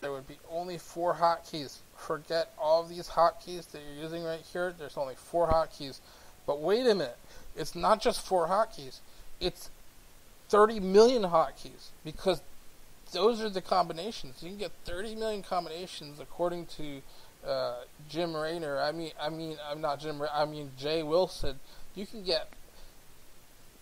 there would be only 4 hotkeys. Forget all of these hotkeys that you're using right here. There's only 4 hotkeys. But wait a minute. It's not just 4 hotkeys. It's 30 million hotkeys, because those are the combinations. You can get 30 million combinations according to Jim Raynor. I'm not Jim. I mean Jay Wilson. You can get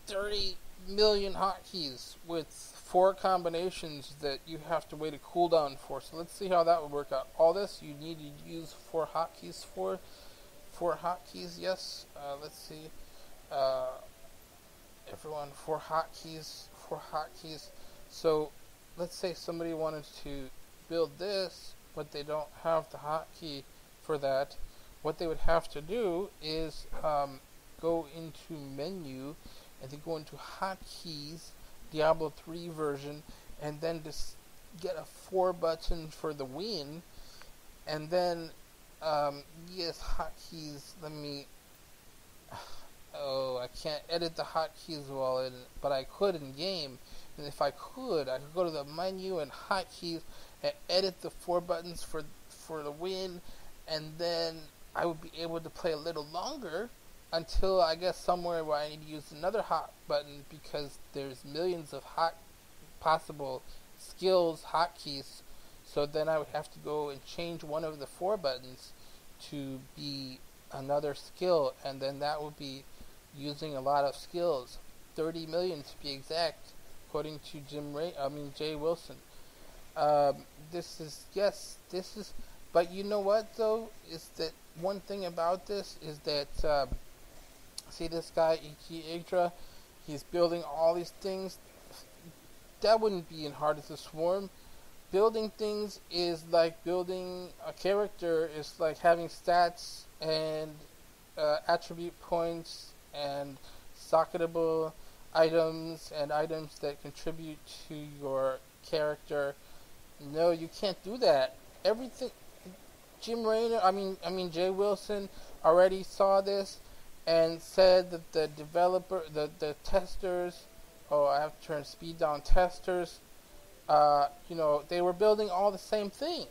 30 million hotkeys with 4 combinations that you have to wait a cooldown for. So let's see how that would work out. All this you need to use 4 hotkeys for. 4 hotkeys, yes. Let's see. Everyone, 4 hotkeys. 4 hotkeys. So let's say somebody wanted to build this, but they don't have the hotkey for that. What they would have to do is go into menu, and then go into hotkeys, Diablo 3 version, and then just get a 4 button for the win, and then yes, hotkeys. Let me. Oh, I can't edit the hotkeys but I could in game. And if I could go to the menu and hotkeys and edit the 4 buttons for the win, and then I would be able to play a little longer until I guess somewhere where I need to use another hot button, because there's millions of possible skills hotkeys. So then I would have to go and change one of the 4 buttons to be another skill, and then that would be using a lot of skills, 30 million to be exact, according to Jay Wilson. This is, but you know what though, is that one thing about this is that, see this guy, Idra, he's building all these things. That wouldn't be in Heart of the Swarm. Building things is like building a character, is like having stats and attribute points and socketable items and items that contribute to your character. No, you can't do that. Everything, Jay Wilson already saw this and said that the developer, the testers, I have to turn speed down, testers, they were building all the same thing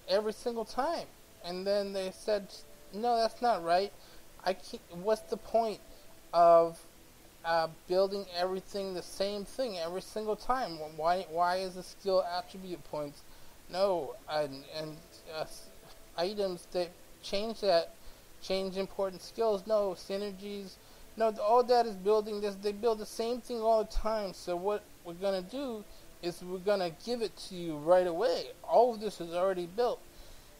every single time. And then they said, no, that's not right. What's the point of building everything the same thing every single time? Why is the skill attribute points? No, and items that change important skills. No, synergies. No, all that is building this. They build the same thing all the time. So what we're gonna do is we're gonna give it to you right away. All of this is already built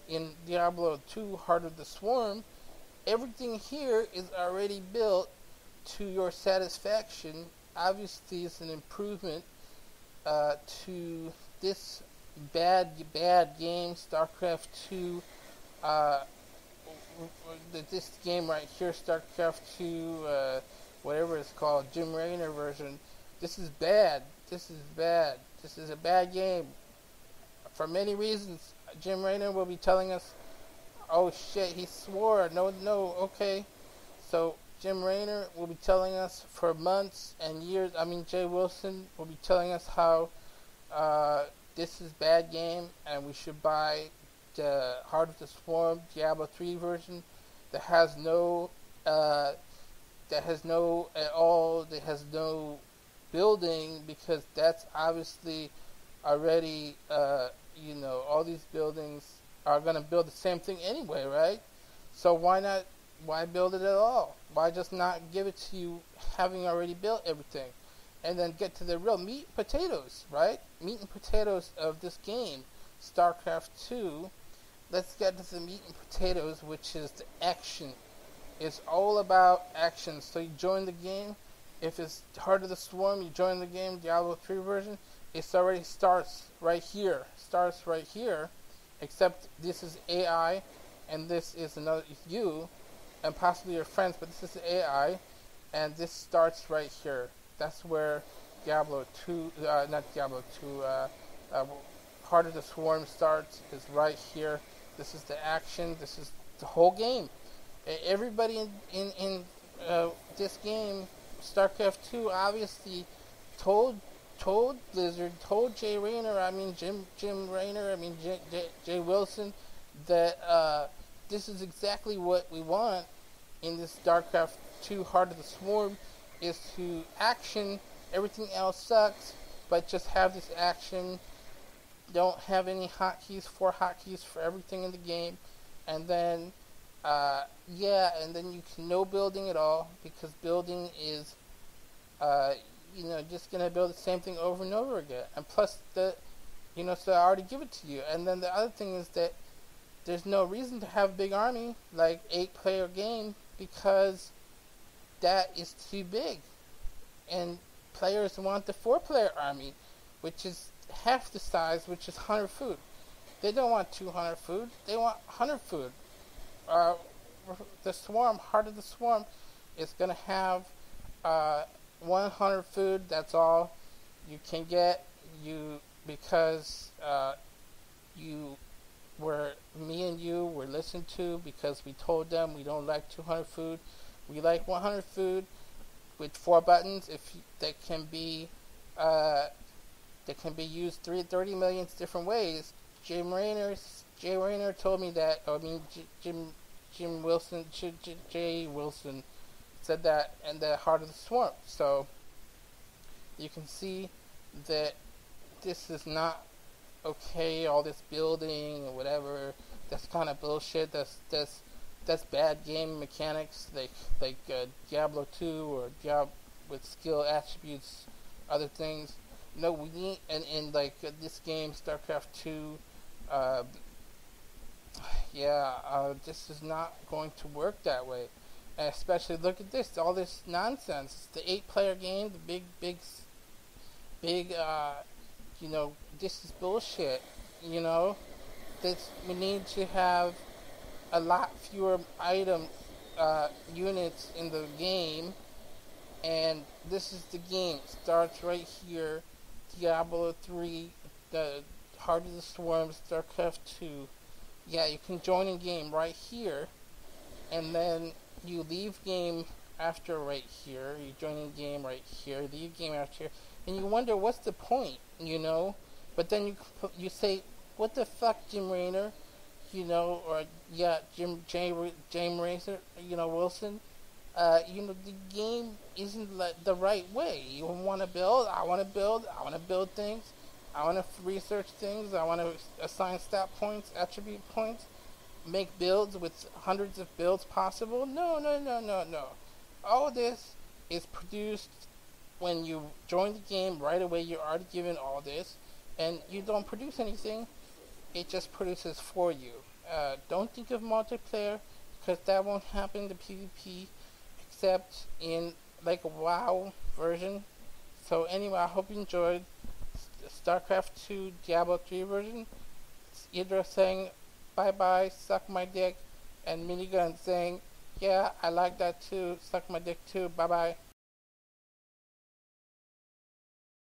in Diablo 2 Heart of the Swarm. Everything here is already built to your satisfaction. Obviously, it's an improvement to this bad game, Starcraft 2. This game right here, Starcraft 2, whatever it's called, Jim Raynor version. This is bad. This is bad. This is a bad game. For many reasons, Jim Raynor will be telling us, oh shit, he swore. No, okay. So Jim Raynor will be telling us for months and years. Jay Wilson will be telling us how this is bad game and we should buy the Heart of the Swarm Diablo 3 version that has no building, because that's obviously already all these buildings are going to build the same thing anyway, right? So why build it at all? Why just not give it to you having already built everything, and then get to the real meat and potatoes, right? Meat and potatoes of this game, Starcraft 2. Let's get to the meat and potatoes, which is the action. It's all about action. So you join the game. If it's Heart of the Swarm, you join the game, Diablo 3 version. It already starts right here. Except this is AI, and this is you, and possibly your friends, but this is AI, and this starts right here. That's where Diablo 2, Heart of the Swarm starts, is right here. This is the action. This is the whole game. Everybody in this game, StarCraft 2, obviously told told Blizzard, told Jay Rayner, I mean Jim Rayner, I mean Jay Wilson, that this is exactly what we want in this Starcraft 2 Heart of the Swarm, is to action. Everything else sucks, but just have this action. Don't have any hotkeys, 4 hotkeys for everything in the game, and then and then you can no building at all, because building is just gonna build the same thing over and over again. And plus so I already give it to you. And then the other thing is that there's no reason to have a big army, like 8-player game, because that is too big. And players want the 4-player army, which is half the size, which is 100 food. They don't want 200 food, they want 100 food. The Swarm, Heart of the Swarm, is going to have 100 food. That's all you can get, because me and you were listened to, because we told them we don't like 200 food. We like 100 food with 4 buttons. That can be used 30 million different ways. Jay Rayner told me that. I mean, Jay Wilson said that in the Heart of the Swarm. So you can see that this is not okay. All this building or whatever, that's kind of bullshit. That's bad game mechanics, like Diablo 2 or Diablo with skill attributes, other things. No, we need, and in this game, Starcraft 2, this is not going to work that way. And especially, look at this, all this nonsense. It's the 8-player game, the big, this is bullshit, This, we need to have a lot fewer units in the game, and this is the game. It starts right here, Diablo 3, the Heart of the Swarm, Starcraft 2. Yeah, you can join in game right here, and then you leave game after right here. You join in game right here, leave game after here, and you wonder what's the point, But then you say, what the fuck, Jim Rayner, or James Racer, Wilson. The game isn't the right way. You want to build, I want to build things. I want to research things. I want to assign stat points, attribute points, make builds with hundreds of builds possible. No. All this is produced when you join the game right away. You're already given all this, and you don't produce anything. It just produces for you. Don't think of multiplayer, because that won't happen in the PvP, except in a WoW version. So anyway, I hope you enjoyed Starcraft 2 Diablo 3 version. It's Idra saying bye bye, suck my dick, and Minigun saying, yeah, I like that too, suck my dick too, bye bye.